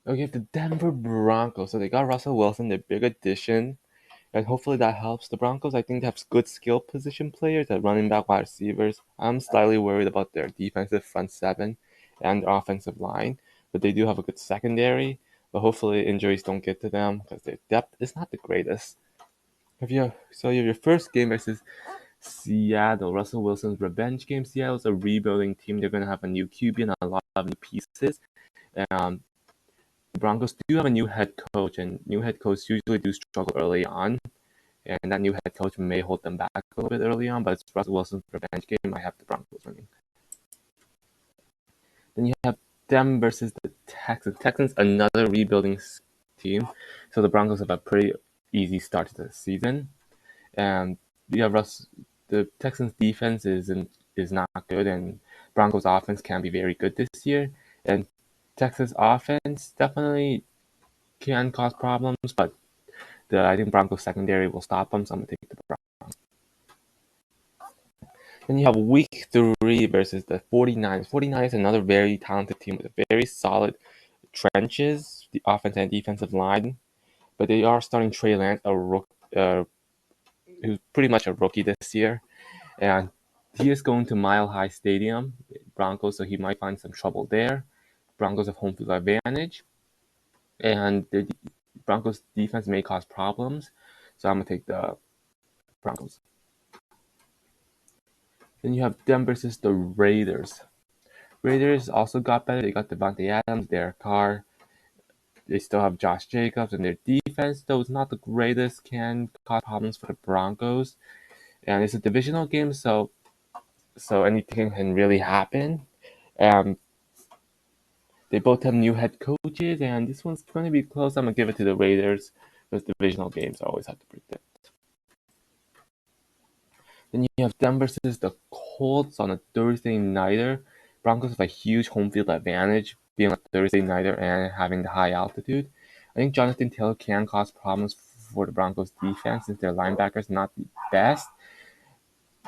Okay, the Denver Broncos. So they got Russell Wilson, their big addition, and hopefully that helps the Broncos. I think they have good skill position players at running back, wide receivers. I'm slightly worried about their defensive front seven and their offensive line, but they do have a good secondary. But hopefully injuries don't get to them because their depth is not the greatest. You have your first game versus Seattle, Russell Wilson's revenge game. Seattle's a rebuilding team. They're gonna have a new QB and a lot of new pieces. Um, the Broncos do have a new head coach, and new head coaches usually do struggle early on. And that new head coach may hold them back a little bit early on, but it's Russell Wilson's revenge game. I have the Broncos winning. Then you have them versus the Texans. Texans, another rebuilding team, so the Broncos have a pretty easy start to the season. And you have the Texans defense is not good, and Broncos offense can be very good this year. And Texas offense definitely can cause problems, but I think Broncos secondary will stop them, so I'm gonna take the Broncos. Then you have week 3 versus the 49ers. 49ers, another very talented team with a very solid trenches, the offense and defensive line. But they are starting Trey Lance, who's pretty much a rookie this year. And he is going to Mile High Stadium, Broncos, so he might find some trouble there. Broncos have home field advantage. And the Broncos defense may cause problems. So I'm going to take the Broncos. Then you have them versus the Raiders. Raiders also got better. They got Devontae Adams, Derek Carr. They still have Josh Jacobs, and their defense, though it's not the greatest, can cause problems for the Broncos. And it's a divisional game, so anything can really happen. Um, they both have new head coaches, and this one's going to be close. I'm going to give it to the Raiders because divisional games I always have to predict. Then you have them versus the Colts on a Thursday nighter. Broncos have a huge home field advantage being a Thursday nighter and having the high altitude. I think Jonathan Taylor can cause problems for the Broncos defense since their linebackers not the best.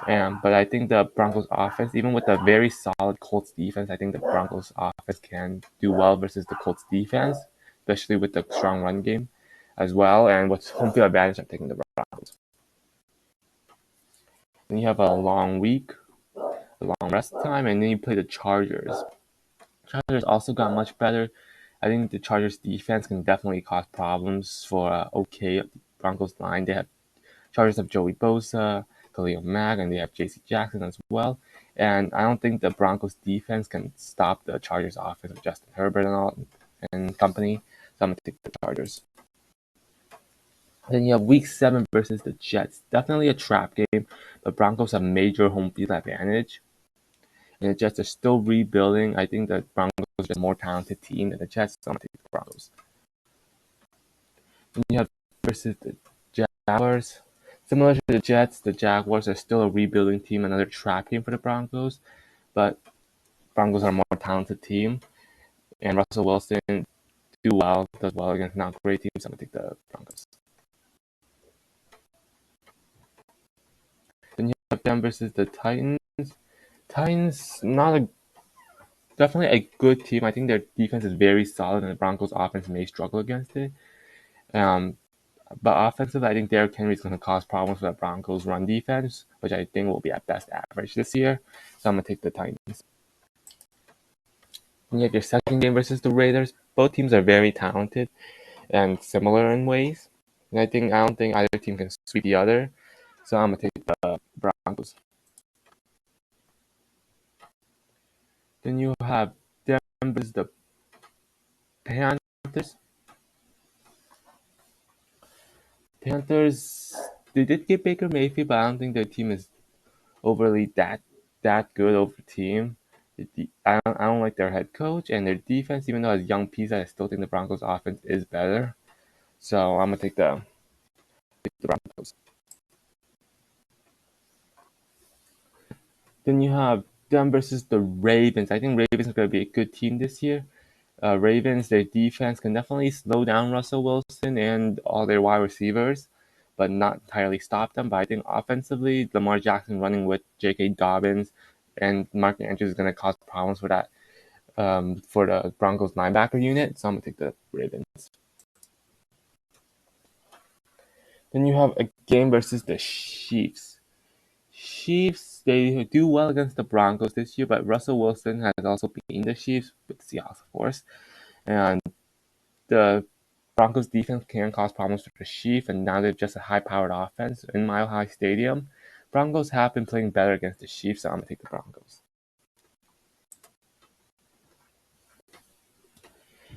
But I think the Broncos offense, even with a very solid Colts defense, I think the Broncos offense can do well versus the Colts defense, especially with the strong run game as well. And with home field advantage, I'm taking the Broncos. Then you have a long week, a long rest time, and then you play the Chargers. Chargers also got much better. I think the Chargers defense can definitely cause problems for okay Broncos line. Chargers have Joey Bosa, Khalil Mack, and they have J.C. Jackson as well. And I don't think the Broncos defense can stop the Chargers offense with Justin Herbert and company. So I'm gonna take the Chargers. Then you have Week 7 versus the Jets. Definitely a trap game. The Broncos have major home field advantage, and the Jets are still rebuilding. I think the Broncos are just a more talented team than the Jets. So I'm gonna take the Broncos. Then you have versus the Jaguars. Similar to the Jets, the Jaguars are still a rebuilding team, another trap game for the Broncos, but Broncos are a more talented team, and Russell Wilson does well against not great teams. So I'm gonna take the Broncos. Then you have them versus the Titans. Titans, not a definitely a good team. I think their defense is very solid, and the Broncos' offense may struggle against it. Um, but offensively, I think Derrick Henry is going to cause problems for the Broncos' run defense, which I think will be at best average this year. So I'm going to take the Titans. And you have your second game versus the Raiders. Both teams are very talented and similar in ways. And I don't think either team can sweep the other. So I'm going to take the Broncos. Then you have them versus the Panthers. Panthers, they did get Baker Mayfield, but I don't think their team is overly that good over team. I don't like their head coach and their defense. Even though as young pieces, I still think the Broncos' offense is better. So I'm gonna take the Broncos. Then you have them versus the Ravens. I think Ravens are gonna be a good team this year. Ravens, their defense can definitely slow down Russell Wilson and all their wide receivers, but not entirely stop them. But I think offensively, Lamar Jackson running with J.K. Dobbins and Mark Andrews is going to cause problems for for the Broncos linebacker unit, so I'm gonna take the Ravens. Then you have a game versus the Chiefs. Chiefs, they do well against the Broncos this year, but Russell Wilson has also beaten the Chiefs with the Seahawks, of course. And the Broncos defense can cause problems for the Chiefs, and now they're just a high-powered offense in Mile High Stadium. Broncos have been playing better against the Chiefs, so I'm gonna take the Broncos.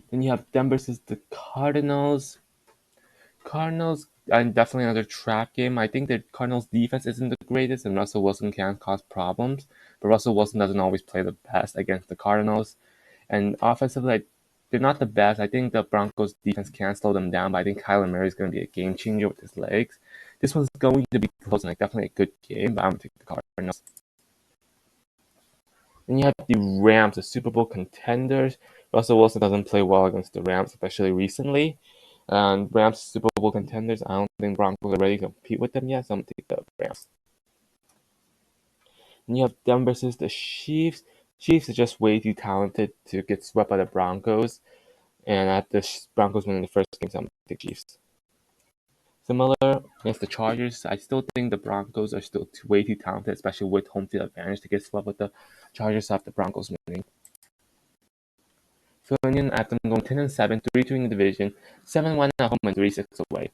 Then you have them versus the Cardinals. Cardinals, and definitely another trap game. I think the Cardinals defense isn't the greatest, and Russell Wilson can cause problems. But Russell Wilson doesn't always play the best against the Cardinals. And offensively, they're not the best. I think the Broncos defense can slow them down, but I think Kyler Murray is going to be a game changer with his legs. This one's going to be close and definitely a good game, but I'm going to take the Cardinals. Then you have the Rams, the Super Bowl contenders. Russell Wilson doesn't play well against the Rams, especially recently. And Rams Super Bowl contenders, I don't think Broncos are ready to compete with them yet, so I'm going to take the Rams. And you have them versus the Chiefs. Chiefs are just way too talented to get swept by the Broncos. And at the Broncos winning the first game, so I'm going to take Chiefs. Similar against the Chargers, I still think the Broncos are still way too talented, especially with home field advantage to get swept with the Chargers after the Broncos winning. Filling in at them going 10-7, 3-2 in the division, 7-1 at home, and 3-6 away.